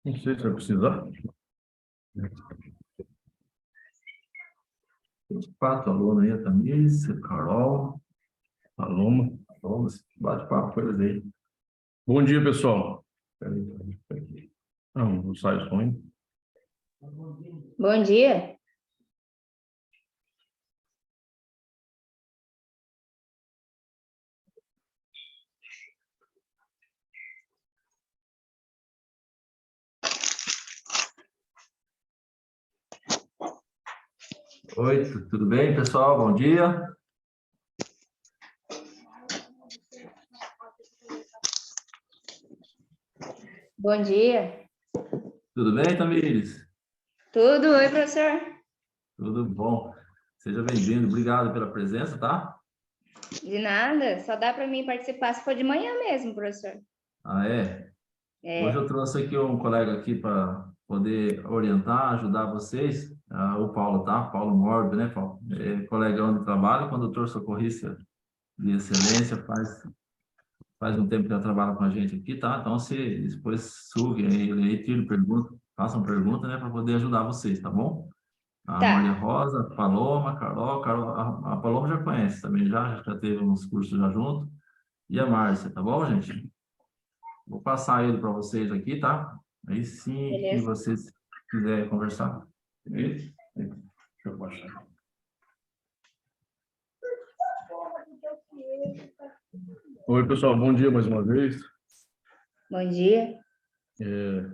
Não sei se vai precisar. Tem 4 alunos aí, a Tamires, a Carol, a Paloma. Vamos, bate-papo com eles aí. Bom dia, pessoal. Peraí. Não sai o som ainda. Bom dia. Oi, tudo bem, pessoal? Bom dia. Bom dia. Tudo bem, Tamires? Tudo? Oi, professor. Tudo bom. Seja bem-vindo. Obrigado pela presença, tá? De nada. Só dá para mim participar se for de manhã mesmo, professor. Ah, é? Hoje É. eu trouxe aqui um colega aqui para poder orientar, ajudar vocês, o Paulo, tá? Paulo Morbi, né, Paulo? É colegão de trabalho, condutor socorrista de excelência, faz um tempo que já trabalha com a gente aqui, tá? Então, se depois sugue aí, tire pergunta, façam pergunta, né, para poder ajudar vocês, tá bom? A Maria Tá. Rosa, a Paloma, Carol, a Paloma já conhece também, já teve uns cursos já junto, e a Márcia, tá bom, gente? Vou passar ele para vocês aqui, tá? Aí sim que Beleza. vocês quiserem conversar. Beleza? Deixa eu baixar. Oi, pessoal, bom dia mais uma vez. Bom dia.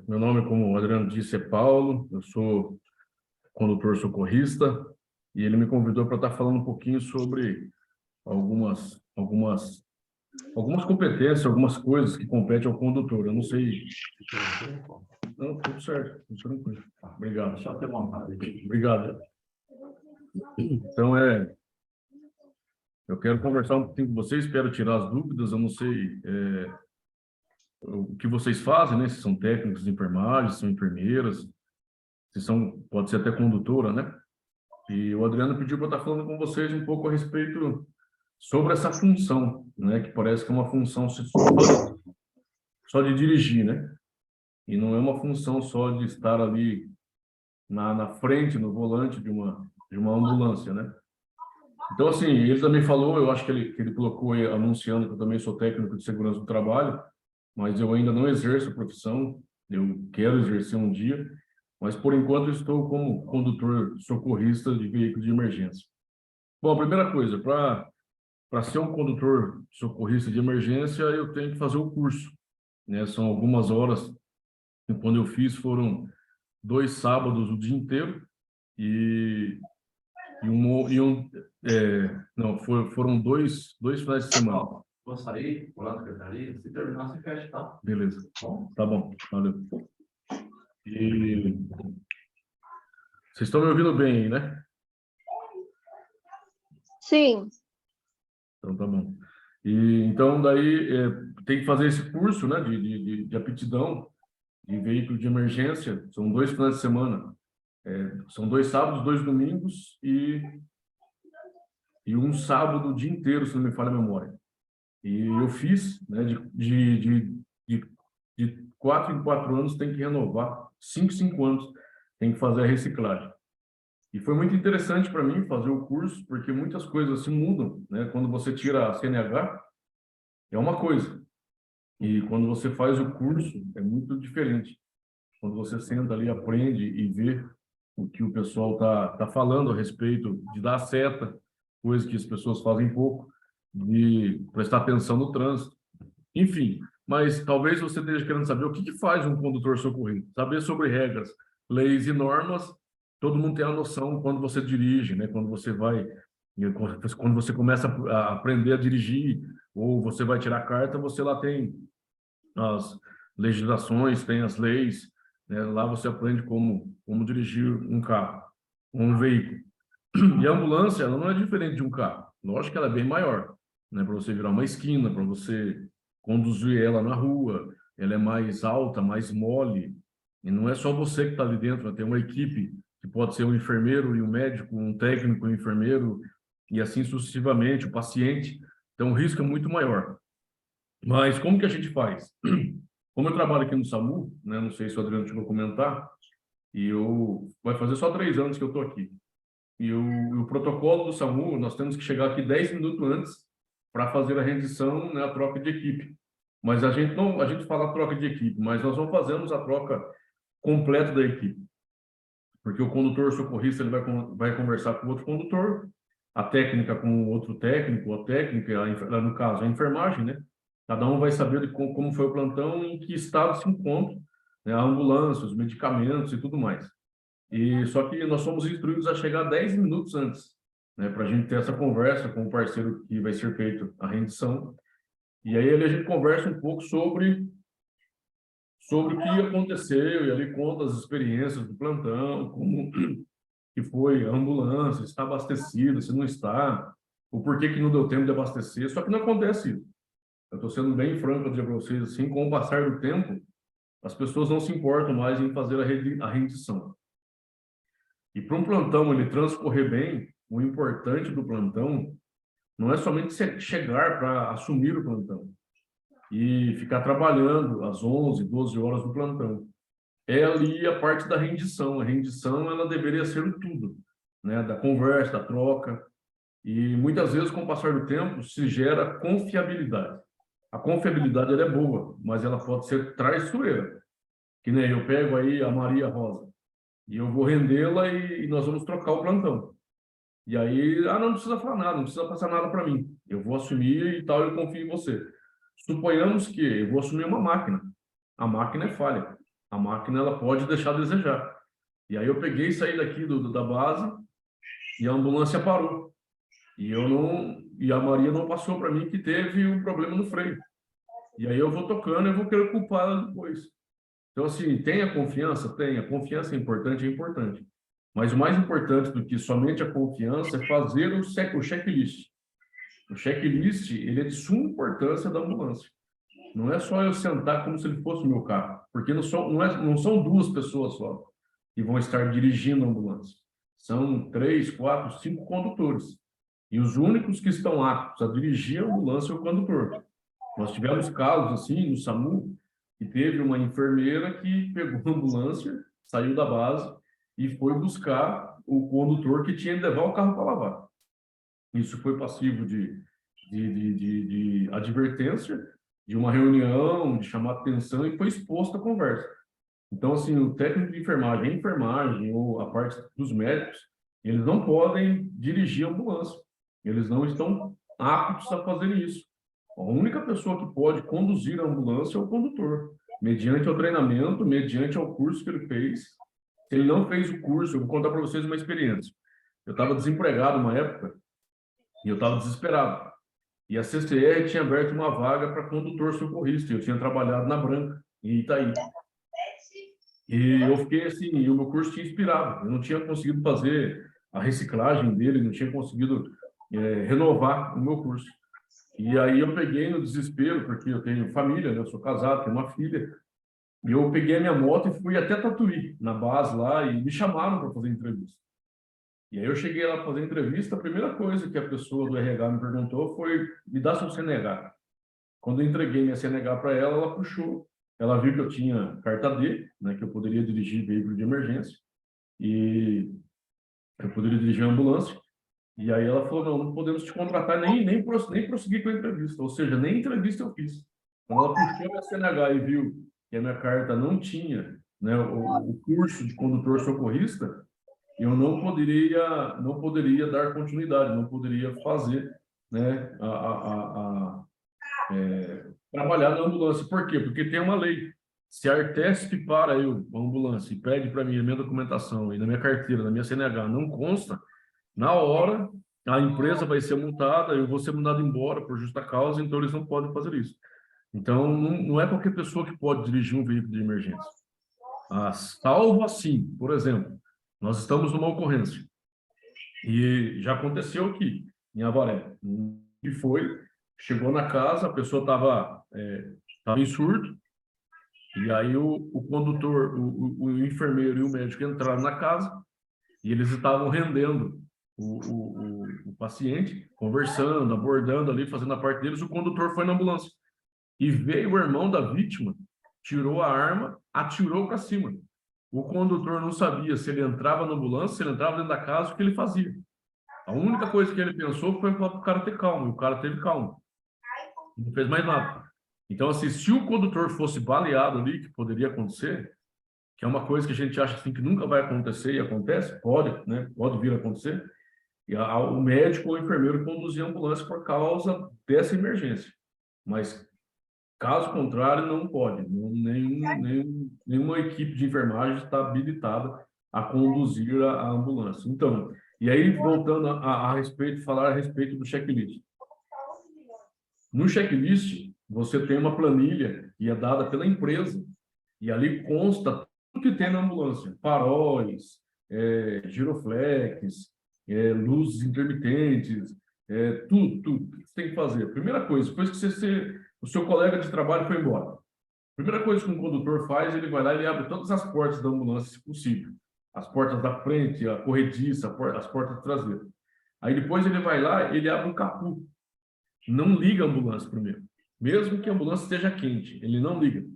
Meu nome, como o Adriano disse, é Paulo, eu sou condutor socorrista e ele me convidou para estar falando um pouquinho sobre algumas competências, algumas coisas que competem ao condutor. Eu não sei. Não, tudo certo, tudo tranquilo. Obrigado. Só ter vontade. Obrigado. Então, eu quero conversar um pouquinho com vocês, espero tirar as dúvidas. Eu não sei o que vocês fazem, né? Se são técnicos de enfermagem, se são enfermeiras, se são, pode ser até condutora, né? E o Adriano pediu para eu estar falando com vocês um pouco a respeito sobre essa função, né? Que parece que é uma função só de dirigir, né? E não é uma função só de estar ali na frente, no volante de uma ambulância, né? Então, assim, ele também falou, eu acho que ele colocou aí, anunciando que eu também sou técnico de segurança do trabalho, mas eu ainda não exerço a profissão, eu quero exercer um dia, mas por enquanto eu estou como condutor socorrista de veículo de emergência. Bom, a primeira coisa, para ser um condutor socorrista de emergência, eu tenho que fazer o curso, né? São algumas horas, e quando eu fiz foram 2 sábados o dia inteiro, e não, foram dois finais de semana. Vou sair, vou lá na secretaria, se terminar, você fecha, tá? Beleza. Tá bom, valeu. E vocês estão me ouvindo bem aí, né? Sim. Então tá bom. E então daí tem que fazer esse curso, né, de aptidão de veículo de emergência. São 2 finais de semana. São 2 sábados, 2 domingos e um sábado o dia inteiro, se não me falha a memória. E eu fiz, né, de 4 em 4 anos tem que renovar, 5 em 5 anos tem que fazer a reciclagem. E foi muito interessante para mim fazer o curso, porque muitas coisas se mudam, né? Quando você tira a CNH, é uma coisa, e quando você faz o curso, é muito diferente. Quando você senta ali, aprende e vê o que o pessoal tá falando a respeito de dar seta, coisa que as pessoas fazem pouco, de prestar atenção no trânsito. Enfim, mas talvez você esteja querendo saber o que faz um condutor socorrido. Saber sobre regras, leis e normas, todo mundo tem a noção quando você dirige, né? Quando você vai, quando você começa a aprender a dirigir, ou você vai tirar carta, você lá tem as legislações, tem as leis, né? Lá você aprende como dirigir um carro, um veículo. E a ambulância, ela não é diferente de um carro. Lógico que ela é bem maior, né? Para você virar uma esquina, para você conduzir ela na rua, ela é mais alta, mais mole. E não é só você que está ali dentro, né? Tem uma equipe que pode ser um enfermeiro e um médico, um técnico e um enfermeiro, e assim sucessivamente, o paciente. Então, o risco é muito maior. Mas como que a gente faz? Como eu trabalho aqui no SAMU, né, não sei se o Adriano chegou a comentar, vai fazer só 3 anos que eu estou aqui. E o protocolo do SAMU, nós temos que chegar aqui 10 minutos antes para fazer a rendição, né, a troca de equipe. Mas a gente fala troca de equipe, mas nós não fazemos a troca completa da equipe. Porque o condutor socorrista ele vai conversar com outro condutor, a técnica com outro técnico, a técnica, no caso, a enfermagem, né? Cada um vai saber como foi o plantão, em que estado se encontra, né? A ambulância, os medicamentos e tudo mais. E só que nós somos instruídos a chegar 10 minutos antes, né? Para a gente ter essa conversa com o parceiro que vai ser feito a rendição. E aí a gente conversa um pouco sobre o que aconteceu, e ali conta as experiências do plantão, como que foi a ambulância, se está abastecida, se não está, o porquê que não deu tempo de abastecer, só que não acontece isso. Eu estou sendo bem franco para vocês, assim, com o passar do tempo, as pessoas não se importam mais em fazer a rendição. E para um plantão ele transcorrer bem, o importante do plantão não é somente chegar para assumir o plantão e ficar trabalhando às 11, 12 horas do plantão. É ali a parte da rendição. A rendição, ela deveria ser o tudo, né? Da conversa, da troca. E muitas vezes, com o passar do tempo, se gera confiabilidade. A confiabilidade ela é boa, mas ela pode ser traiçoeira. Que nem eu pego aí a Maria Rosa e eu vou rendê-la e nós vamos trocar o plantão. E aí, não precisa falar nada, não precisa passar nada para mim. Eu vou assumir e tal, eu confio em você. Suponhamos que eu vou assumir uma máquina. A máquina é falha. A máquina ela pode deixar a desejar. E aí eu peguei e saí daqui da base e a ambulância parou. E a Maria não passou para mim que teve um problema no freio. E aí eu vou tocando, eu vou querer culpar ela depois. Então, assim, tem a confiança? Tem. A confiança é importante, é importante. Mas o mais importante do que somente a confiança é fazer o checklist. O checklist, ele é de suma importância da ambulância. Não é só eu sentar como se ele fosse o meu carro, porque não são 2 pessoas só que vão estar dirigindo a ambulância. São 3, 4, 5 condutores. E os únicos que estão aptos a dirigir a ambulância é o condutor. Nós tivemos casos assim no SAMU, que teve uma enfermeira que pegou a ambulância, saiu da base e foi buscar o condutor que tinha de levar o carro para lavar. Isso foi passivo de advertência, de uma reunião, de chamar atenção e foi exposto à conversa. Então, assim, o técnico de enfermagem, a enfermagem ou a parte dos médicos, eles não podem dirigir a ambulância. Eles não estão aptos a fazer isso. A única pessoa que pode conduzir a ambulância é o condutor, mediante o treinamento, mediante o curso que ele fez. Se ele não fez o curso, eu vou contar para vocês uma experiência. Eu estava desempregado uma época e eu estava desesperado. E a CCR tinha aberto uma vaga para condutor socorrista. Eu tinha trabalhado na Branca, em Itaí. E eu fiquei assim, e o meu curso tinha inspirado. Eu não tinha conseguido fazer a reciclagem dele, não tinha conseguido renovar o meu curso. E aí eu peguei no desespero, porque eu tenho família, né? Eu sou casado, tenho uma filha. E eu peguei a minha moto e fui até Tatuí, na base lá, e me chamaram para fazer entrevista. E aí eu cheguei lá para fazer entrevista, a primeira coisa que a pessoa do RH me perguntou foi: me dá seu CNH. Quando eu entreguei minha CNH para ela, ela puxou. Ela viu que eu tinha carta D, né, que eu poderia dirigir veículo de emergência, e eu poderia dirigir ambulância. E aí ela falou: não podemos te contratar, nem prosseguir com a entrevista. Ou seja, nem entrevista eu fiz. Quando ela puxou minha CNH e viu que a minha carta não tinha, né, o curso de condutor socorrista, eu não poderia dar continuidade, não poderia fazer, né, trabalhar na ambulância. Por quê? Porque tem uma lei. Se a Artesp para eu, a ambulância, e pede para mim a minha documentação e na minha carteira, na minha CNH, não consta, na hora a empresa vai ser multada, eu vou ser mandado embora por justa causa, então eles não podem fazer isso. Então, não é qualquer pessoa que pode dirigir um veículo de emergência. Salvo assim, por exemplo, nós estamos numa ocorrência. E já aconteceu aqui, em Avaré. E chegou na casa, a pessoa estava em surto, e aí o condutor, o enfermeiro e o médico entraram na casa, e eles estavam rendendo o paciente, conversando, abordando ali, fazendo a parte deles. O condutor foi na ambulância. E veio o irmão da vítima tirou a arma, atirou para cima. O condutor não sabia se ele entrava na ambulância, se ele entrava dentro da casa, o que ele fazia. A única coisa que ele pensou foi falar para o cara ter calma, e o cara teve calma. Não fez mais nada. Então, assim, se o condutor fosse baleado ali, que poderia acontecer, que é uma coisa que a gente acha assim, que nunca vai acontecer, e acontece, pode, né? Pode vir a acontecer, e o médico ou o enfermeiro conduzir a ambulância por causa dessa emergência. Mas, caso contrário, não pode. Nenhuma equipe de enfermagem está habilitada a conduzir a ambulância. Então, e aí, voltando falar a respeito do checklist. No checklist, você tem uma planilha que é dada pela empresa, e ali consta tudo que tem na ambulância: faróis, giroflex, luzes intermitentes, tudo que você tem que fazer. Primeira coisa, depois que o seu colega de trabalho foi embora, primeira coisa que um condutor faz, ele vai lá e ele abre todas as portas da ambulância, se possível. As portas da frente, a corrediça, as portas traseiras. Aí depois ele vai lá, ele abre o capô. Não liga a ambulância primeiro. Mesmo que a ambulância esteja quente, ele não liga.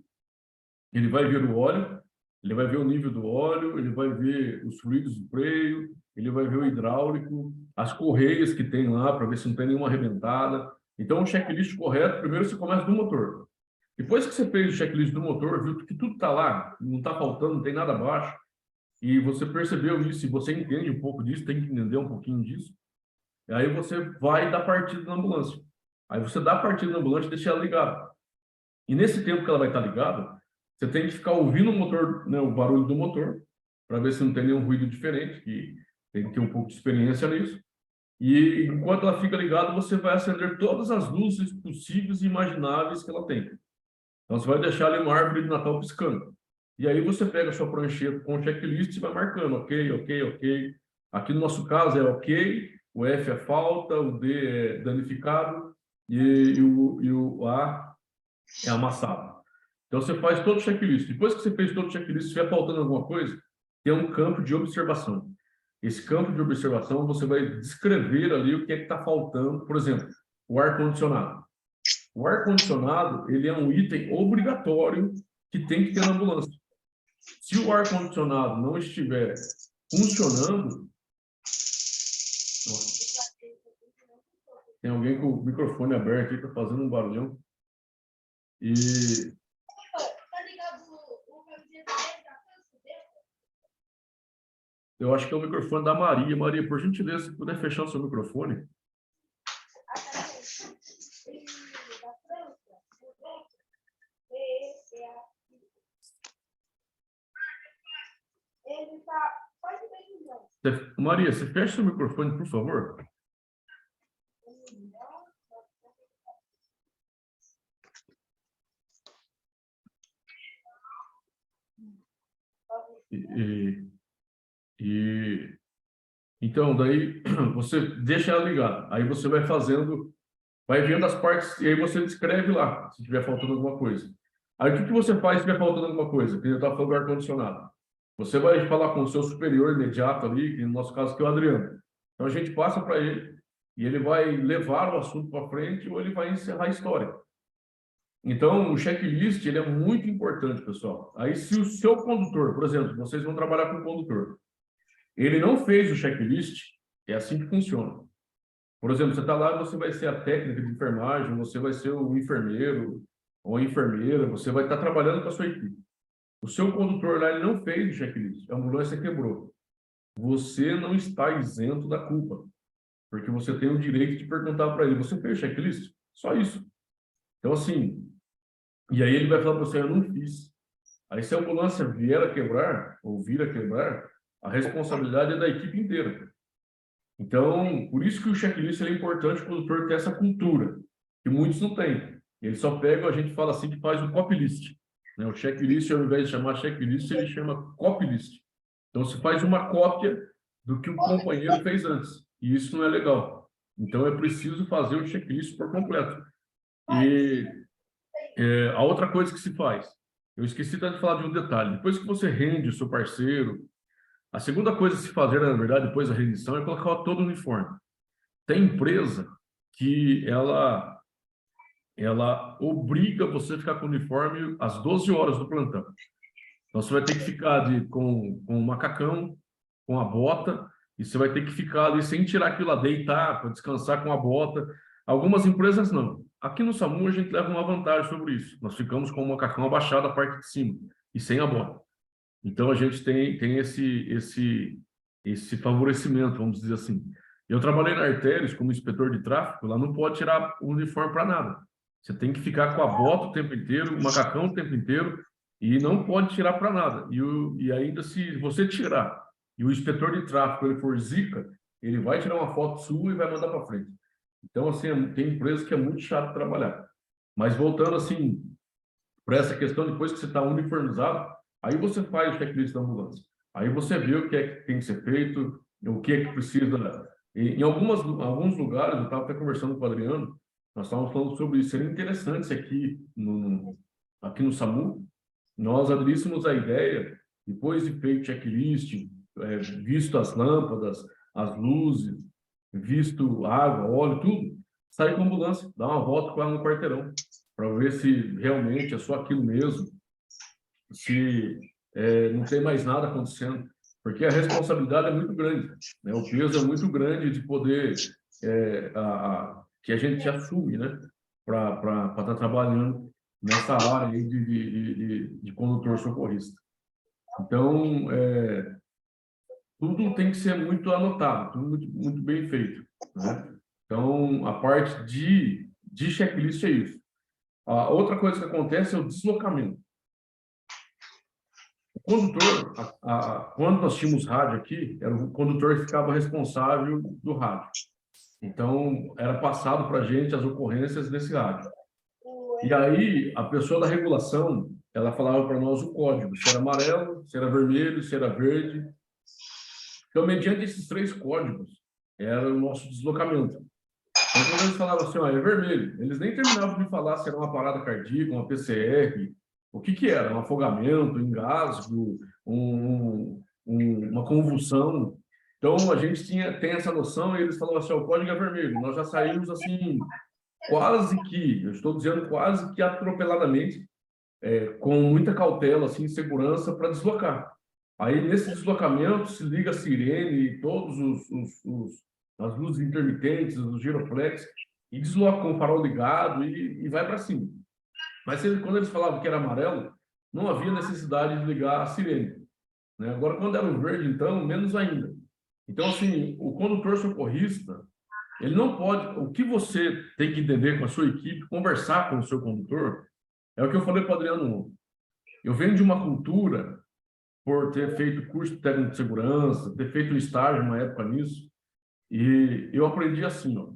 Ele vai ver o óleo, ele vai ver o nível do óleo, ele vai ver os fluidos do freio, ele vai ver o hidráulico, as correias que tem lá, para ver se não tem nenhuma arrebentada. Então, o checklist correto, primeiro você começa do motor. Depois que você fez o checklist do motor, viu que tudo está lá, não está faltando, não tem nada abaixo, e você percebeu isso, e você entende um pouco disso, tem que entender um pouquinho disso, e aí você vai dar partida na ambulância. Aí você dá a partida na ambulância e deixa ela ligada. E nesse tempo que ela vai estar ligada, você tem que ficar ouvindo o motor, né, o barulho do motor, para ver se não tem nenhum ruído diferente, que tem que ter um pouco de experiência nisso. E enquanto ela fica ligada, você vai acender todas as luzes possíveis e imagináveis que ela tem. Então você vai deixar ali uma árvore de Natal piscando. E aí você pega a sua prancheta com o checklist e vai marcando, ok, ok, ok. Aqui no nosso caso é ok, o F é falta, o D é danificado e o A é amassado. Então você faz todo o checklist. Depois que você fez todo o checklist, se estiver faltando alguma coisa, tem um campo de observação. Esse campo de observação, você vai descrever ali o que é que está faltando. Por exemplo, o ar-condicionado. O ar-condicionado, ele é um item obrigatório que tem que ter na ambulância. Se o ar-condicionado não estiver funcionando... Nossa. Tem alguém com o microfone aberto aí, está fazendo um barulhão. E... eu acho que é o microfone da Maria. Maria, por gentileza, se puder fechar o seu microfone. Maria, você fecha o seu microfone, por favor. Então, daí você deixa ela ligada. Aí você vai fazendo, vai vendo as partes e aí você descreve lá, se tiver faltando alguma coisa. Aí o que você faz se tiver faltando alguma coisa? Que eu estava falando do ar-condicionado. Você vai falar com o seu superior imediato ali, que no nosso caso que é o Adriano. Então a gente passa para ele e ele vai levar o assunto para frente ou ele vai encerrar a história. Então, o checklist, ele é muito importante, pessoal. Aí, se o seu condutor, por exemplo, vocês vão trabalhar com o condutor, ele não fez o checklist, é assim que funciona. Por exemplo, você está lá, você vai ser a técnica de enfermagem, você vai ser o enfermeiro ou a enfermeira, você vai estar trabalhando com a sua equipe. O seu condutor lá, ele não fez o checklist, a ambulância quebrou. Você não está isento da culpa, porque você tem o direito de perguntar para ele, você fez o checklist? Só isso. Então, assim, e aí ele vai falar para você, eu não fiz. Aí se a ambulância vier a quebrar, ou vir a quebrar, a responsabilidade é da equipe inteira. Então, por isso que o checklist é importante para o condutor ter essa cultura, que muitos não têm. Eles só pegam, a gente fala assim, que faz o copy list. Né? O checklist, ao invés de chamar checklist, ele chama copy list. Então, se faz uma cópia do que o companheiro fez antes. E isso não é legal. Então, é preciso fazer o checklist por completo. E a outra coisa que se faz, eu esqueci de falar de um detalhe. Depois que você rende o seu parceiro, a segunda coisa a se fazer, na verdade, depois da rendição, é colocar todo o uniforme. Tem empresa que ela ela obriga você a ficar com o uniforme às 12 horas do plantão. Então, você vai ter que ficar com o macacão, com a bota, e você vai ter que ficar ali sem tirar aquilo lá, deitar, para descansar com a bota. Algumas empresas não. Aqui no SAMU, a gente leva uma vantagem sobre isso. Nós ficamos com o macacão abaixado a parte de cima e sem a bota. Então, a gente tem esse favorecimento, vamos dizer assim. Eu trabalhei na Artérios como inspetor de tráfego, lá não pode tirar o uniforme para nada. Você tem que ficar com a bota o tempo inteiro, o macacão o tempo inteiro, e não pode tirar para nada. E ainda se você tirar, e o inspetor de tráfego ele for zica, ele vai tirar uma foto sua e vai mandar para frente. Então, assim, tem empresa que é muito chato trabalhar. Mas voltando, assim, para essa questão, depois que você está uniformizado, aí você faz o checklist da ambulância. Aí você vê o que é que tem que ser feito, o que é que precisa. Em alguns lugares, eu estava até conversando com o Adriano, nós estávamos falando sobre isso. Seria interessante se aqui no SAMU, nós aderíssemos a ideia, depois de feito checklist, visto as lâmpadas, as luzes, visto água, óleo, tudo, sair com a ambulância, dar uma volta com ela no quarteirão, para ver se realmente é só aquilo mesmo, se não tem mais nada acontecendo, porque a responsabilidade é muito grande, né? O peso é muito grande de poder que a gente assume, né? Para estar trabalhando nessa área aí de condutor socorrista. Então, tudo tem que ser muito anotado, tudo muito bem feito, né? Então, a parte de checklist é isso. A outra coisa que acontece é o deslocamento. O condutor, quando nós tínhamos rádio aqui, era o condutor que ficava responsável do rádio. Então, era passado para a gente as ocorrências desse rádio. E aí, a pessoa da regulação, ela falava para nós o código, se era amarelo, se era vermelho, se era verde. Então, mediante esses 3 códigos, era o nosso deslocamento. Então, quando eles falavam assim, ó, é vermelho, eles nem terminavam de falar se era uma parada cardíaca, uma PCR, o que era? Um afogamento, um engasgo, uma convulsão. Então, a gente tem essa noção e eles falavam assim, ó, o código é vermelho. Nós já saímos assim, eu estou dizendo quase que atropeladamente, com muita cautela, assim, segurança para deslocar. Aí, nesse deslocamento, se liga a sirene e todos as luzes intermitentes, os giroflex, e desloca com o farol ligado e vai para cima. Mas quando eles falavam que era amarelo, não havia necessidade de ligar a sirene, né? Agora, quando era o verde, então, menos ainda. Então, assim, o condutor socorrista, ele não pode... O que você tem que entender com a sua equipe, conversar com o seu condutor, é o que eu falei para o Adriano. Eu venho de uma cultura, por ter feito curso de técnico de segurança, ter feito um estágio uma época nisso, e eu aprendi assim, ó,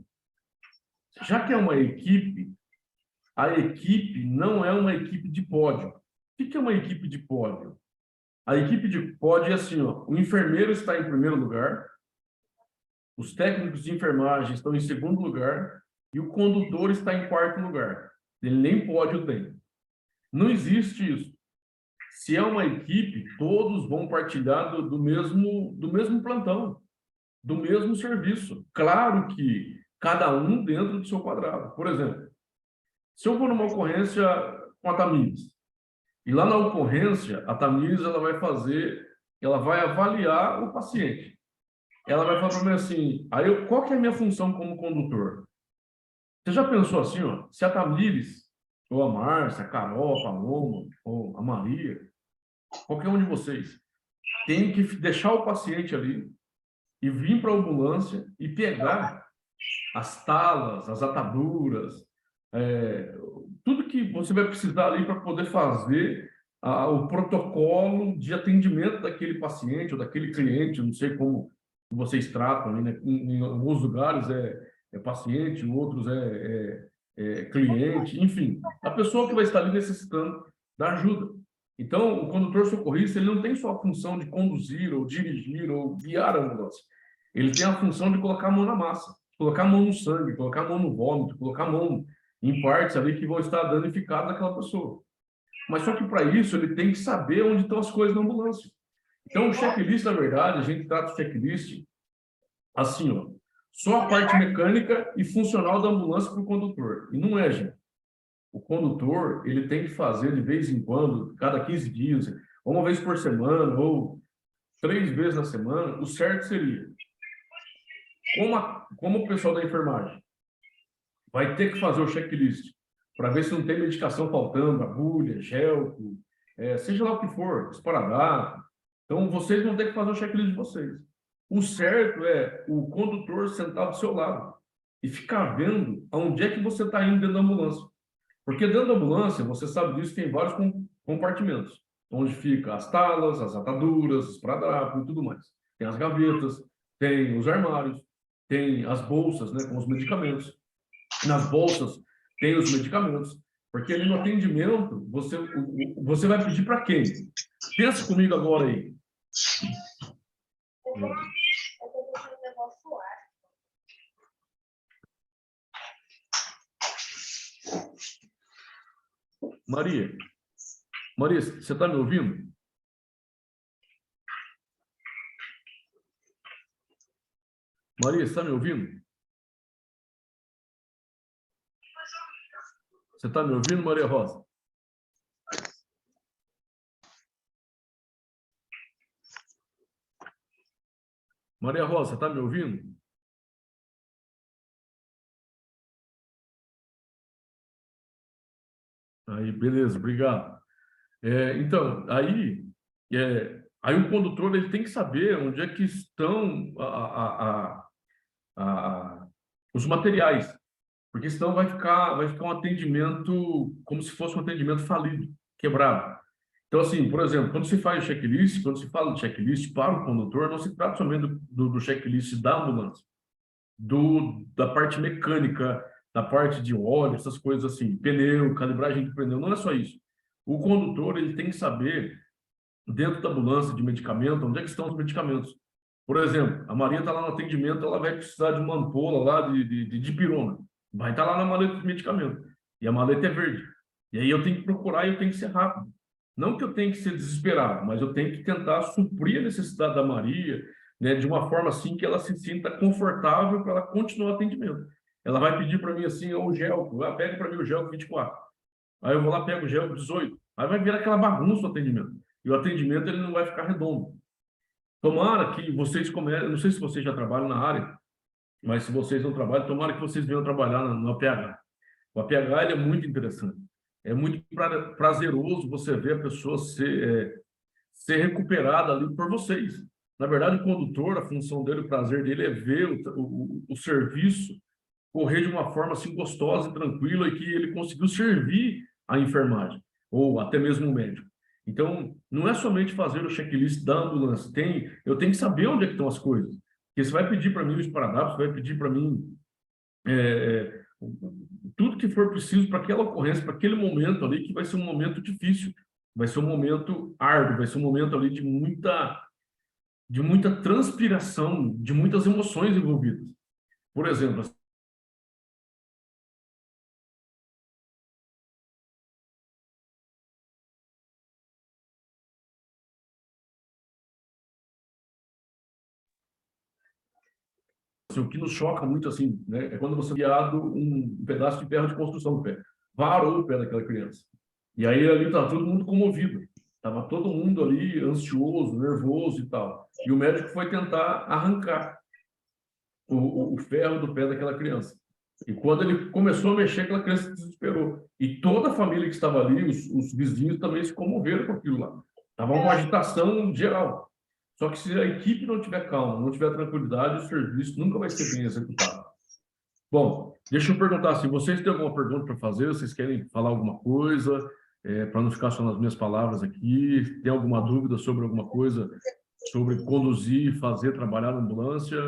já que é uma equipe, a equipe não é uma equipe de pódio. O que é uma equipe de pódio? A equipe de pódio é assim, ó, o enfermeiro está em primeiro lugar, os técnicos de enfermagem estão em segundo lugar e o condutor está em quarto lugar. Ele nem pódio tem. Não existe isso. Se é uma equipe, todos vão partilhar do mesmo plantão, do mesmo serviço. Claro que cada um dentro do seu quadrado. Por exemplo, se eu vou numa ocorrência com a Tamires, e lá na ocorrência, a Tamires ela vai avaliar o paciente. Ela vai falar para mim assim, qual que é a minha função como condutor? Você já pensou assim, ó, se a Tamires, ou a Márcia, a Carol, a Paloma, ou a Maria, qualquer um de vocês, tem que deixar o paciente ali e vir para a ambulância e pegar as talas, as ataduras, tudo que você vai precisar ali para poder fazer o protocolo de atendimento daquele paciente ou daquele cliente, não sei como vocês tratam, né? Em alguns lugares é paciente, em outros é cliente, enfim, a pessoa que vai estar ali necessitando da ajuda. Então, o condutor socorrista, ele não tem só a função de conduzir ou dirigir ou guiar a ambulância. Ele tem a função de colocar a mão na massa, colocar a mão no sangue, colocar a mão no vômito, colocar a mão em partes ali que vão estar danificadas daquela pessoa. Mas só que para isso ele tem que saber onde estão as coisas na ambulância. Então o checklist, na verdade, a gente trata o checklist assim, ó, só a parte mecânica e funcional da ambulância para o condutor. E não é, gente. o condutor ele tem que fazer de vez em quando, cada 15 dias, ou uma vez por semana, ou 3 vezes na semana, o certo seria, como o pessoal da enfermagem vai ter que fazer o checklist para ver se não tem medicação faltando, agulha, gel, seja lá o que for, esparadrapo. Então, vocês vão ter que fazer o checklist de vocês. O certo é o condutor sentar do seu lado e ficar vendo aonde é que você está indo dentro da ambulância. Porque dentro da ambulância, você sabe disso, tem vários compartimentos, onde fica as talas, as ataduras, os esparadrapo e tudo mais. Tem as gavetas, tem os armários, tem as bolsas, né, com os medicamentos. Nas bolsas tem os medicamentos, porque ali no atendimento, você vai pedir para quem? Pensa comigo agora aí. Maria, você está me ouvindo? Maria, você está me ouvindo? Você está me ouvindo, Maria Rosa? Maria Rosa, está me ouvindo? Aí, beleza, obrigado. Então, aí o condutor ele tem que saber onde é que estão os materiais, porque senão vai ficar um atendimento como se fosse um atendimento falido, quebrado. Então, assim, por exemplo, quando se faz o checklist, quando se fala de checklist para o condutor, não se trata somente do checklist da ambulância, da parte mecânica, da parte de óleo, essas coisas assim, pneu, calibragem de pneu, não é só isso. O condutor ele tem que saber, dentro da ambulância de medicamento, onde é que estão os medicamentos. Por exemplo, a Maria está lá no atendimento, ela vai precisar de uma ampola lá de dipirona. Vai estar lá na maleta de medicamento. E a maleta é verde. E aí eu tenho que procurar e eu tenho que ser rápido. Não que eu tenha que ser desesperado, mas eu tenho que tentar suprir a necessidade da Maria, né, de uma forma assim que ela se sinta confortável para ela continuar o atendimento. Ela vai pedir para mim assim, o gel, pega para mim o gel 24. Aí eu vou lá, pego o gel 18. Aí vai virar aquela bagunça o atendimento. E o atendimento ele não vai ficar redondo. Tomara que vocês comecem, não sei se vocês já trabalham na área, mas se vocês não trabalham, tomara que vocês venham trabalhar no APH. O APH ele é muito interessante. É muito prazeroso você ver a pessoa ser recuperada ali por vocês. Na verdade, o condutor, a função dele, o prazer dele é ver o serviço correr de uma forma assim gostosa e tranquila e que ele conseguiu servir a enfermagem ou até mesmo o médico. Então, não é somente fazer o checklist da ambulância, eu tenho que saber onde é que estão as coisas. Porque você vai pedir para mim o esparadrapo, você vai pedir para mim tudo que for preciso para aquela ocorrência, para aquele momento ali, que vai ser um momento difícil, vai ser um momento árduo, vai ser um momento ali de muita transpiração, de muitas emoções envolvidas. Por exemplo, assim, o que nos choca muito assim, né, é quando você é guiado um pedaço de ferro de construção no pé, varou o pé daquela criança. E aí ali estava todo mundo comovido, estava todo mundo ali ansioso, nervoso e tal. E o médico foi tentar arrancar o ferro do pé daquela criança. E quando ele começou a mexer, aquela criança se desesperou. E toda a família que estava ali, os vizinhos também se comoveram com aquilo lá. Estava uma agitação geral. Só que se a equipe não tiver calma, não tiver tranquilidade, o serviço nunca vai ser bem executado. Bom, deixa eu perguntar se vocês têm alguma pergunta para fazer, vocês querem falar alguma coisa, para não ficar só nas minhas palavras aqui, tem alguma dúvida sobre alguma coisa, sobre conduzir, fazer, trabalhar na ambulância?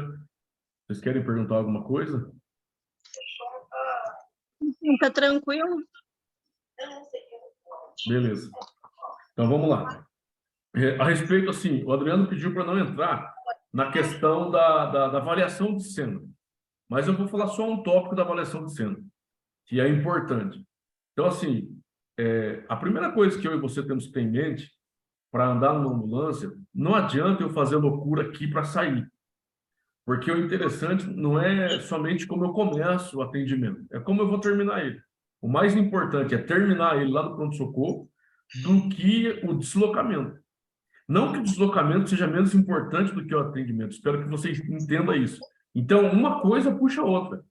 Vocês querem perguntar alguma coisa? Está tranquilo? Beleza. Então, vamos lá. A respeito, assim, o Adriano pediu para não entrar na questão da avaliação de cena, mas eu vou falar só um tópico da avaliação de cena, que é importante. Então, assim, a primeira coisa que eu e você temos que ter em mente para andar numa ambulância, não adianta eu fazer loucura aqui para sair, porque o interessante não é somente como eu começo o atendimento, é como eu vou terminar ele. O mais importante é terminar ele lá no pronto-socorro do que o deslocamento. Não que o deslocamento seja menos importante do que o atendimento. Espero que vocês entendam isso. Então, uma coisa puxa a outra.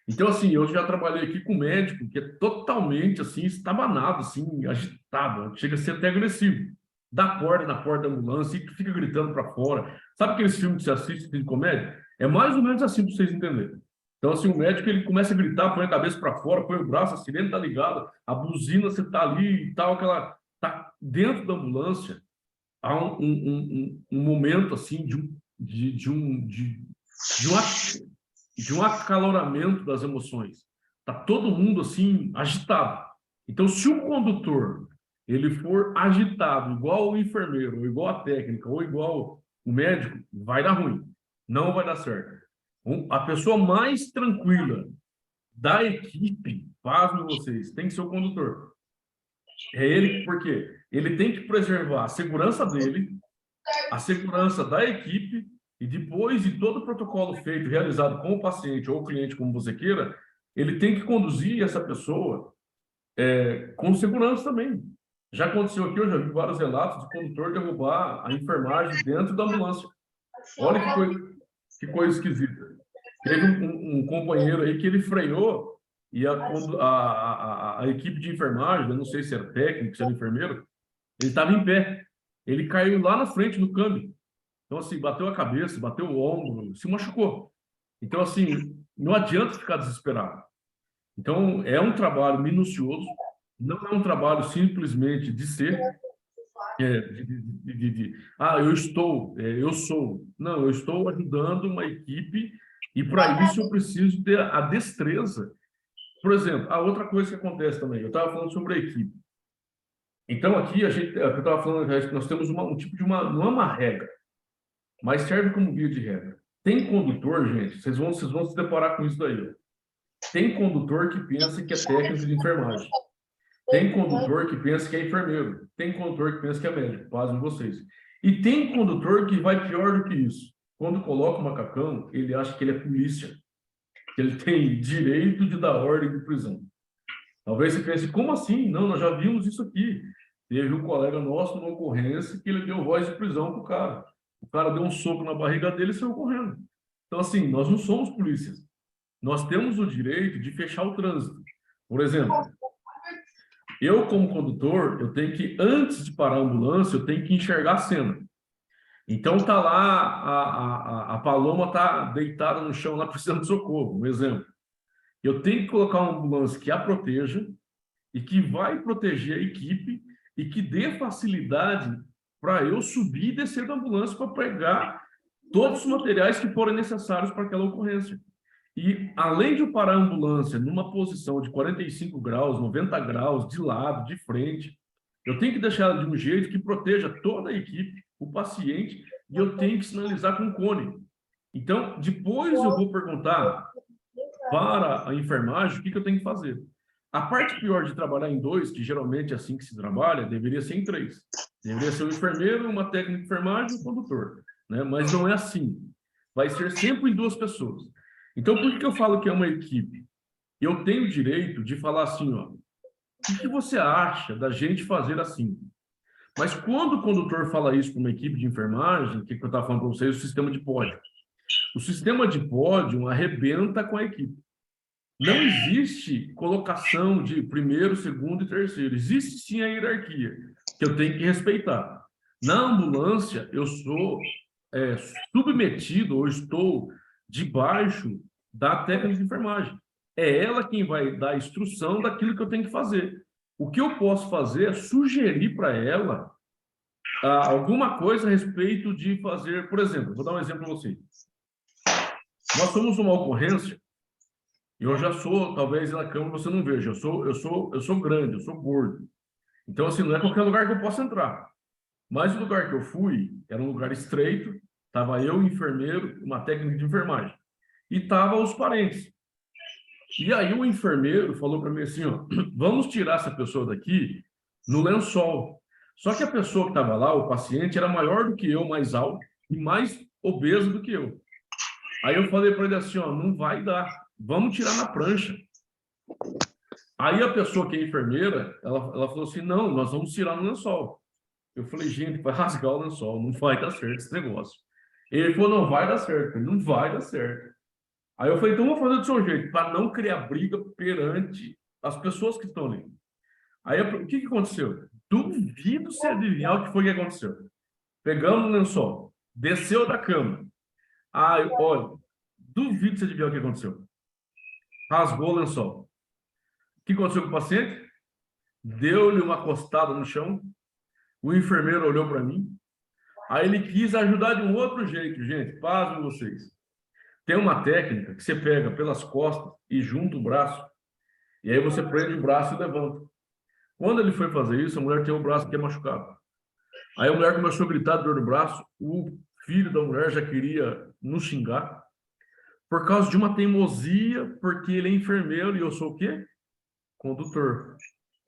Então, assim, eu já trabalhei aqui com um médico que é totalmente, assim, estabanado, assim, agitado. Chega a ser até agressivo. Dá corda na porta da ambulância e fica gritando para fora. Sabe aqueles filmes que você assiste de comédia? É mais ou menos assim para vocês entenderem. Então, assim, o médico, ele começa a gritar, põe a cabeça para fora, põe o braço, a sirene tá ligada, a buzina, você tá ali e tal, aquela... Tá dentro da ambulância, há um momento, assim, de um acaloramento das emoções. Tá todo mundo, assim, agitado. Então, se o condutor ele for agitado, igual o enfermeiro, ou igual a técnica, ou igual o médico, vai dar ruim. Não vai dar certo. A pessoa mais tranquila da equipe, pasmem vocês, tem que ser o condutor. É ele, porque ele tem que preservar a segurança dele, a segurança da equipe, e depois de todo o protocolo feito, realizado com o paciente ou o cliente, como você queira, ele tem que conduzir essa pessoa com segurança também. Já aconteceu aqui, eu já vi vários relatos de condutor derrubar a enfermagem dentro da ambulância. Olha que coisa esquisita. Teve um companheiro aí que ele freou e a equipe de enfermagem, eu não sei se era técnico, se era enfermeiro, ele estava em pé. Ele caiu lá na frente do câmbio. Então, assim, bateu a cabeça, bateu o ombro, se machucou. Então, assim, não adianta ficar desesperado. Então, é um trabalho minucioso, não é um trabalho simplesmente de ser, eu sou. Não, eu estou ajudando uma equipe e, para isso, eu preciso ter a destreza. Por exemplo, a outra coisa que acontece também, eu estava falando sobre a equipe. Então, aqui, eu estava falando, nós temos um tipo de não é uma regra, mas serve como guia de regra. Tem condutor, gente, vocês vão se deparar com isso daí. Tem condutor que pensa que é técnico de enfermagem. Tem condutor que pensa que é enfermeiro. Tem condutor que pensa que é médico. Pasmem vocês. E tem condutor que vai pior do que isso. Quando coloca o macacão, ele acha que ele é polícia. Que ele tem direito de dar ordem de prisão. Talvez você pense, como assim? Não, nós já vimos isso aqui. Teve um colega nosso numa ocorrência que ele deu voz de prisão para o cara. O cara deu um soco na barriga dele e saiu correndo. Então, assim, nós não somos polícias. Nós temos o direito de fechar o trânsito. Por exemplo, eu, como condutor, eu tenho que, antes de parar a ambulância, eu tenho que enxergar a cena. Então, tá lá, a Paloma tá deitada no chão lá precisando de socorro, um exemplo. Eu tenho que colocar uma ambulância que a proteja e que vai proteger a equipe e que dê facilidade para eu subir e descer da ambulância para pegar todos os materiais que forem necessários para aquela ocorrência. E, além de eu parar a ambulância numa posição de 45 graus, 90 graus, de lado, de frente, eu tenho que deixar ela de um jeito que proteja toda a equipe, o paciente, e eu tenho que sinalizar com um cone. Então, depois eu vou perguntar para a enfermagem o que eu tenho que fazer. A parte pior de trabalhar em dois, que geralmente é assim que se trabalha, deveria ser em três. Deveria ser um enfermeiro, uma técnica de enfermagem e um condutor, né? Mas não é assim. Vai ser sempre em duas pessoas. Então, por que eu falo que é uma equipe? Eu tenho o direito de falar assim, ó, o que você acha da gente fazer assim? Mas quando o condutor fala isso para uma equipe de enfermagem, o que eu estava falando para vocês, o sistema de pódio. O sistema de pódio arrebenta com a equipe. Não existe colocação de primeiro, segundo e terceiro. Existe sim a hierarquia, que eu tenho que respeitar. Na ambulância, eu sou submetido, ou estou debaixo da técnica de enfermagem. É ela quem vai dar a instrução daquilo que eu tenho que fazer. O que eu posso fazer é sugerir para ela alguma coisa a respeito de fazer, por exemplo, vou dar um exemplo para vocês. Nós somos uma ocorrência, eu já sou, talvez na câmera você não veja, eu sou grande, eu sou gordo. Então, assim, não é qualquer lugar que eu possa entrar. Mas o lugar que eu fui era um lugar estreito, estava eu, enfermeiro, uma técnica de enfermagem. E estavam os parentes. E aí o enfermeiro falou para mim assim, ó, vamos tirar essa pessoa daqui no lençol. Só que a pessoa que estava lá, o paciente, era maior do que eu, mais alto e mais obeso do que eu. Aí eu falei para ele assim, ó, não vai dar, vamos tirar na prancha. Aí a pessoa que é enfermeira, ela falou assim, não, nós vamos tirar no lençol. Eu falei, gente, vai rasgar o lençol, não vai dar certo esse negócio. Ele falou, não vai dar certo, não vai dar certo. Aí eu falei, então vou fazer do seu jeito, para não criar briga perante as pessoas que estão ali. Aí o que aconteceu? Duvido se adivinhar o que foi que aconteceu. Pegamos o lençol, desceu da cama. Aí, olha, duvido se adivinhar o que aconteceu. Rasgou o lençol. O que aconteceu com o paciente? Deu-lhe uma costada no chão. O enfermeiro olhou para mim. Aí ele quis ajudar de um outro jeito, gente. Pasmem vocês. Tem uma técnica que você pega pelas costas e junta o braço. E aí você prende o braço e levanta. Quando ele foi fazer isso, a mulher tem o braço que é machucado. Aí a mulher começou a gritar de dor no braço. O filho da mulher já queria nos xingar. Por causa de uma teimosia, porque ele é enfermeiro e eu sou o quê? Condutor.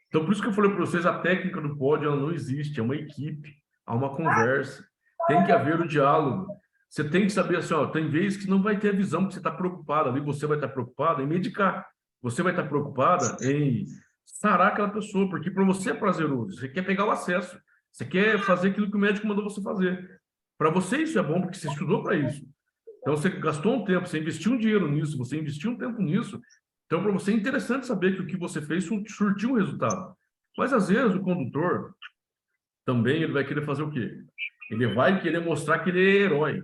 Então, por isso que eu falei para vocês, a técnica do pódio ela não existe, é uma equipe, há uma conversa, tem que haver o diálogo. Você tem que saber assim, ó, tem vezes que não vai ter a visão que você está preocupado ali, você vai estar preocupado em medicar, você vai estar preocupada em sarar aquela pessoa, porque para você é prazeroso, você quer pegar o acesso, você quer fazer aquilo que o médico mandou você fazer. Para você isso é bom, porque você estudou para isso. Então, você gastou um tempo, você investiu um dinheiro nisso, você investiu um tempo nisso. Então, para você é interessante saber que o que você fez surtiu um resultado. Mas, às vezes, o condutor também ele vai querer fazer o quê? Ele vai querer mostrar que ele é herói.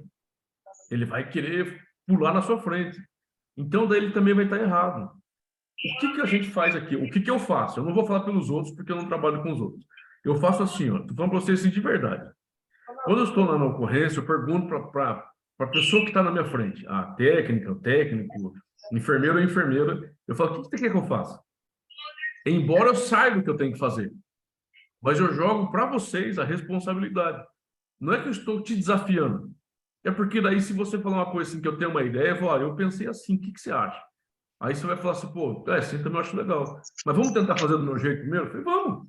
Ele vai querer pular na sua frente. Então, daí ele também vai estar errado. O que a gente faz aqui? O que eu faço? Eu não vou falar pelos outros, porque eu não trabalho com os outros. Eu faço assim, ó. Estou falando para vocês assim, de verdade. Quando eu estou lá na ocorrência, eu pergunto para a pessoa que está na minha frente, a técnica, o técnico, enfermeiro ou enfermeira, eu falo, o que você quer que eu faça? Embora eu saiba o que eu tenho que fazer, mas eu jogo para vocês a responsabilidade. Não é que eu estou te desafiando, é porque daí se você falar uma coisa assim que eu tenho uma ideia, eu vou, olha, eu pensei assim, o que você acha? Aí você vai falar assim, pô, assim também eu acho legal. Mas vamos tentar fazer do meu jeito primeiro? Eu falei, vamos,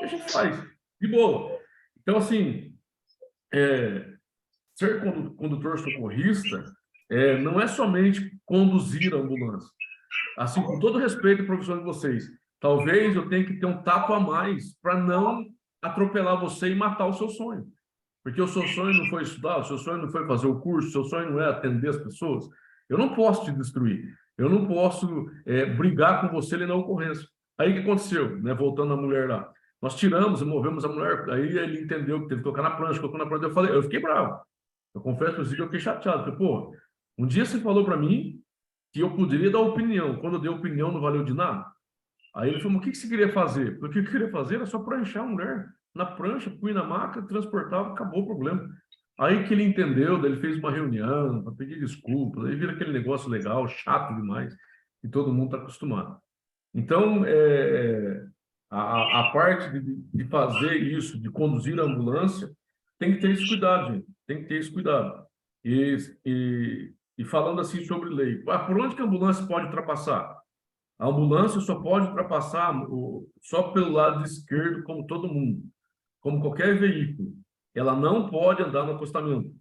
a gente faz, de boa. Então, assim, ser condutor socorrista não é somente conduzir a ambulância. Assim, com todo respeito à profissão de vocês, talvez eu tenha que ter um tato a mais para não atropelar você e matar o seu sonho. Porque o seu sonho não foi estudar, o seu sonho não foi fazer o curso, o seu sonho não é atender as pessoas. Eu não posso te destruir. Eu não posso brigar com você ali na ocorrência. Aí o que aconteceu? Né? Voltando à mulher lá. Nós tiramos e movemos a mulher. Aí ele entendeu que teve que tocar na prancha, colocou na prancha. Eu fiquei bravo. Eu confesso para você que eu fiquei chateado. Falei, pô, um dia você falou para mim que eu poderia dar opinião. Quando eu dei opinião, não valeu de nada. Aí ele falou, o que você queria fazer? O que eu queria fazer era só pranchar a mulher. Na prancha, punha na maca, transportava, acabou o problema. Aí que ele entendeu, daí ele fez uma reunião para pedir desculpas, aí vira aquele negócio legal, chato demais, que todo mundo está acostumado. Então, a parte de fazer isso, de conduzir a ambulância, tem que ter esse cuidado, gente. Tem que ter esse cuidado. E falando assim sobre lei, por onde que a ambulância pode ultrapassar? A ambulância só pode ultrapassar só pelo lado esquerdo, como todo mundo, como qualquer veículo. Ela não pode andar no acostamento.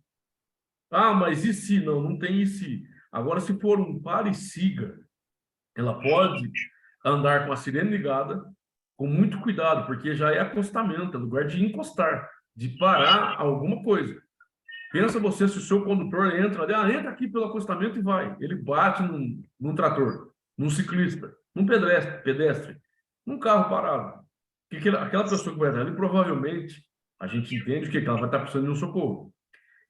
Ah, mas e se? Não, não tem e se. Agora, se for um pare e siga, ela pode andar com a sirene ligada, com muito cuidado, porque já é acostamento, é lugar de encostar, de parar alguma coisa. Pensa você se o seu condutor entra ali, entra aqui pelo acostamento e vai. Ele bate num trator, num ciclista, num pedestre, num carro parado. Porque aquela pessoa que vai entrar ali, provavelmente, a gente entende que ela vai estar precisando de um socorro.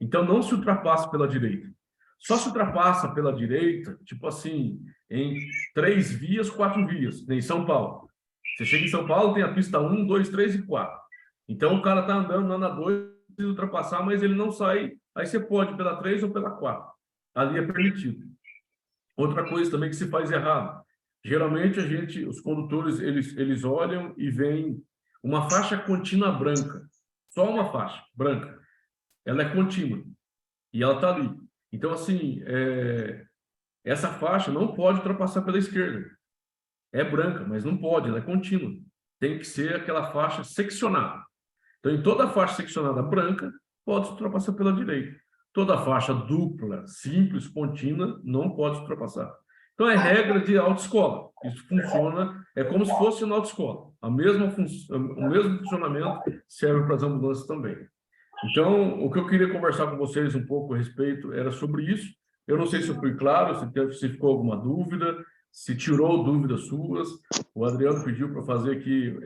Então, não se ultrapassa pela direita. Só se ultrapassa pela direita, tipo assim, em 3 vias, 4 vias, em São Paulo. Você chega em São Paulo, tem a pista 1, 2, 3 e 4. Então, o cara está andando lá na 2, precisa ultrapassar, mas ele não sai. Aí você pode pela 3 ou pela 4. Ali é permitido. Outra coisa também que se faz errado. Geralmente, os condutores, eles olham e veem uma faixa contínua branca. Só uma faixa branca. Ela é contínua. E ela está ali. Então, assim, essa faixa não pode ultrapassar pela esquerda. É branca, mas não pode, ela é contínua. Tem que ser aquela faixa seccionada. Então, em toda faixa seccionada branca, pode ultrapassar pela direita. Toda faixa dupla, simples, contínua, não pode ultrapassar. Então, é regra de autoescola. Isso funciona, é como se fosse na autoescola. O mesmo funcionamento serve para as ambulâncias também. Então, o que eu queria conversar com vocês um pouco a respeito era sobre isso. Eu não sei se eu fui claro, se ficou alguma dúvida, se tirou dúvidas suas. O Adriano pediu para fazer aqui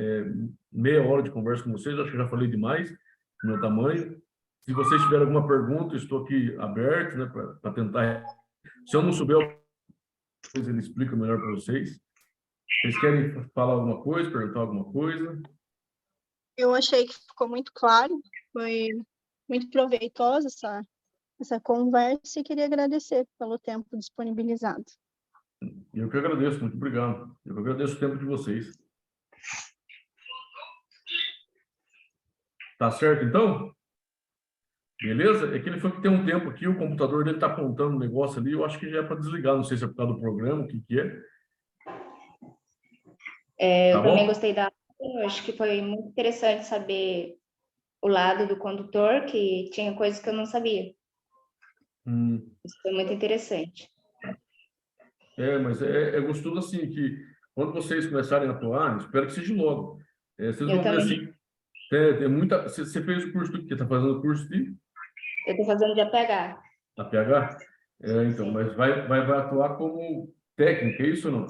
meia hora de conversa com vocês, acho que eu já falei demais, do meu tamanho. Se vocês tiverem alguma pergunta, eu estou aqui aberto, né, para tentar. Se eu não souber, ele explica melhor para vocês. Vocês querem falar alguma coisa, perguntar alguma coisa? Eu achei que ficou muito claro, foi muito proveitosa essa conversa e queria agradecer pelo tempo disponibilizado. Eu que agradeço, muito obrigado. Eu que agradeço o tempo de vocês. Tá certo, então? Beleza? É que ele foi que tem um tempo aqui, o computador dele está apontando um negócio ali, eu acho que já é para desligar, não sei se é por causa do programa, o que que é. Eu também gostei da aula, eu acho que foi muito interessante saber o lado do condutor, que tinha coisas que eu não sabia. Isso foi muito interessante. Mas é gostoso assim, que quando vocês começarem a atuar, espero que seja logo. Vocês vão ver assim, tem muita... Você fez o curso do quê? Está fazendo o curso de? Eu estou fazendo de APH. APH? Então, sim. Mas vai atuar como técnica, é isso ou não?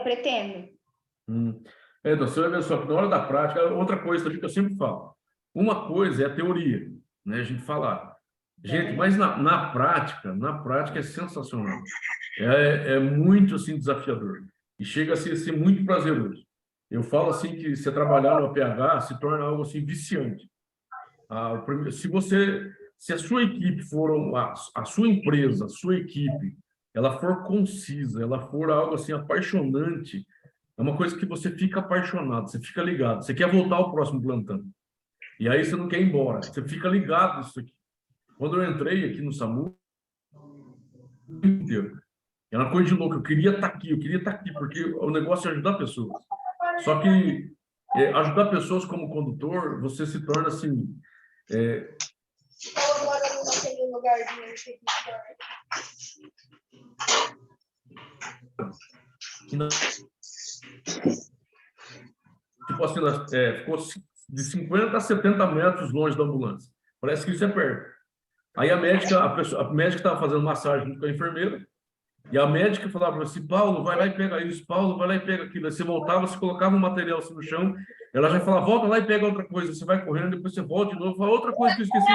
Pretendo. Então, você vai ver só que na hora da prática, outra coisa que eu sempre falo, uma coisa é a teoria, né? A gente falar. Gente, mas na prática é sensacional. É muito, assim, desafiador. E chega a ser muito prazeroso. Eu falo, assim, que você trabalhar no APH se torna algo, assim, viciante. Se a sua equipe for, a sua empresa, a sua equipe, ela for concisa, ela for algo, assim, apaixonante, é uma coisa que você fica apaixonado, você fica ligado, você quer voltar ao próximo plantão. E aí você não quer ir embora, você fica ligado nisso aqui. Quando eu entrei aqui no SAMU, era uma coisa de louco, eu queria estar aqui, porque o negócio é ajudar pessoas. Só que ajudar pessoas como condutor, você se torna assim... Tipo assim, ficou de 50 a 70 metros longe da ambulância. Parece que isso é perto. Aí a médica estava fazendo massagem junto com a enfermeira, e a médica falava assim, Paulo, vai lá e pega isso, Paulo, vai lá e pega aquilo. Aí você voltava, você colocava um material assim no chão, ela já falava, volta lá e pega outra coisa. Você vai correndo, depois você volta de novo, fala, outra coisa que eu esqueci.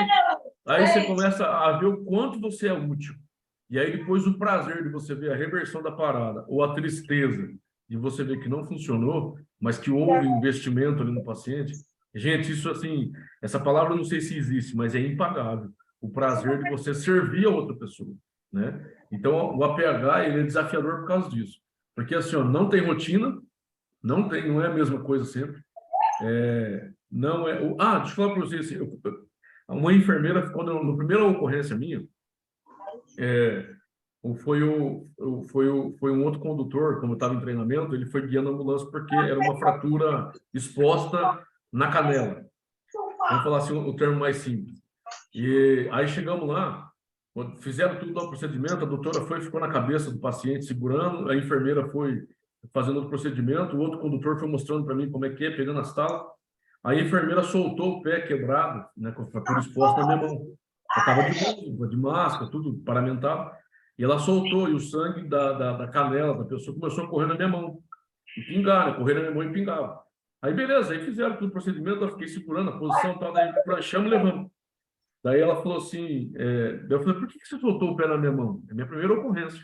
Aí você começa a ver o quanto você é útil. E aí depois o prazer de você ver a reversão da parada, ou a tristeza de você ver que não funcionou, mas que houve investimento ali no paciente. Gente, isso assim, essa palavra eu não sei se existe, mas é impagável. O prazer de você servir a outra pessoa, né? Então, o APH, ele é desafiador por causa disso. Porque, assim, ó, não tem rotina, não é a mesma coisa sempre. Não é... deixa eu falar para vocês, assim, uma enfermeira, na primeira ocorrência minha, foi um outro condutor, como eu estava em treinamento, ele foi guiando a ambulância porque era uma fratura exposta na canela. Vamos falar assim, o termo mais simples. E aí chegamos lá, fizeram tudo o procedimento, a doutora ficou na cabeça do paciente segurando, a enfermeira foi fazendo o procedimento, o outro condutor foi mostrando para mim como é que é, pegando as talas. Aí a enfermeira soltou o pé quebrado, né, com a fratura exposta na minha mão. Eu estava de luva, de máscara, tudo paramentado. E ela soltou, e o sangue da canela da pessoa começou a correr na minha mão. E pingar, né? Correr na minha mão e pingava. Aí beleza, aí fizeram todo o procedimento, eu fiquei segurando a posição, tal, daí pranchamos e levamos. Daí ela falou assim, eu falei, por que você soltou o pé na minha mão? É a minha primeira ocorrência.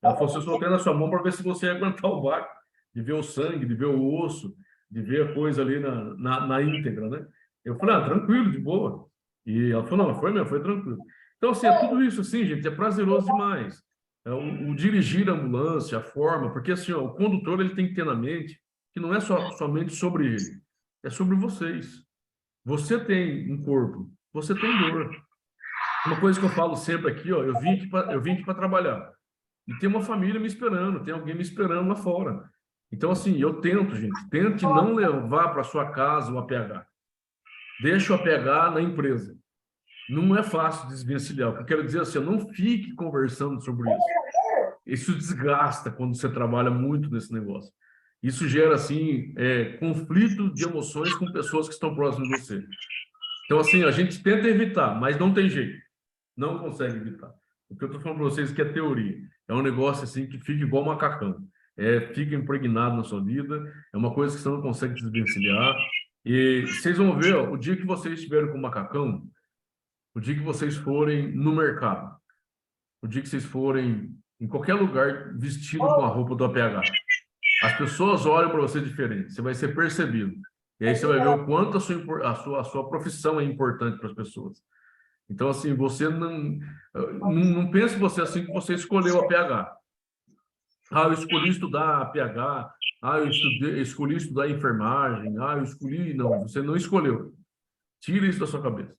Ela falou, eu soltei na sua mão para ver se você ia aguentar o baque, de ver o sangue, de ver o osso, de ver a coisa ali na íntegra, né? Eu falei, tranquilo, de boa. E ela falou, não, foi mesmo, foi tranquilo. Então, assim, tudo isso, assim, gente, é prazeroso demais. O dirigir a ambulância, a forma, porque, assim, ó, o condutor, ele tem que ter na mente que não é somente sobre ele, é sobre vocês. Você tem um corpo, você tem dor. Uma coisa que eu falo sempre aqui, ó, eu vim aqui para trabalhar. E tem uma família me esperando, tem alguém me esperando lá fora. Então, assim, eu tento, gente, tente não levar para sua casa o APH. Deixa o APH na empresa. Não é fácil desvencilhar. O que eu quero dizer assim, não fique conversando sobre isso. Isso desgasta quando você trabalha muito nesse negócio. Isso gera, assim, conflito de emoções com pessoas que estão próximas de você. Então, assim, a gente tenta evitar, mas não tem jeito. Não consegue evitar. O que eu estou falando para vocês que é teoria. É um negócio, assim, que fica igual macacão. Fica impregnado na sua vida. É uma coisa que você não consegue desvencilhar. E vocês vão ver, ó, o dia que vocês estiverem com o macacão, o dia que vocês forem no mercado, o dia que vocês forem em qualquer lugar vestido com a roupa do APH, as pessoas olham para você diferente, você vai ser percebido. E aí você vai ver o quanto a sua profissão é importante para as pessoas. Então, assim, você não pense você assim que você escolheu a PH. Ah, eu escolhi estudar a PH. Ah, escolhi estudar enfermagem. Ah, eu escolhi... Não, você não escolheu. Tira isso da sua cabeça.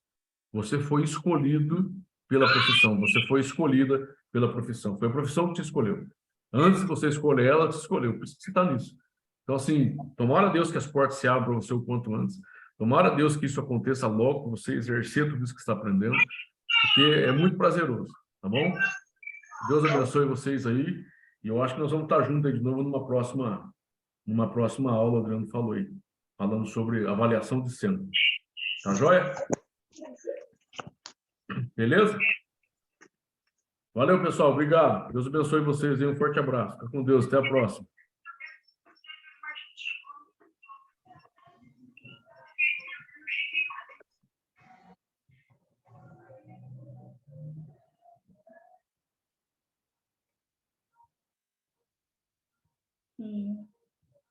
Você foi escolhido pela profissão. Você foi escolhida pela profissão. Foi a profissão que te escolheu. Antes de você escolher ela, te escolheu. Por isso que você está nisso. Então, assim, tomara a Deus que as portas se abram para você o quanto antes. Tomara a Deus que isso aconteça logo, você exercer tudo isso que está aprendendo, porque é muito prazeroso, tá bom? Deus abençoe vocês aí. E eu acho que nós vamos estar juntos aí de novo numa próxima aula, o Adriano falou aí, falando sobre avaliação de cena. Tá joia? Beleza? Valeu, pessoal. Obrigado. Deus abençoe vocês aí. Um forte abraço. Fica com Deus. Até a próxima.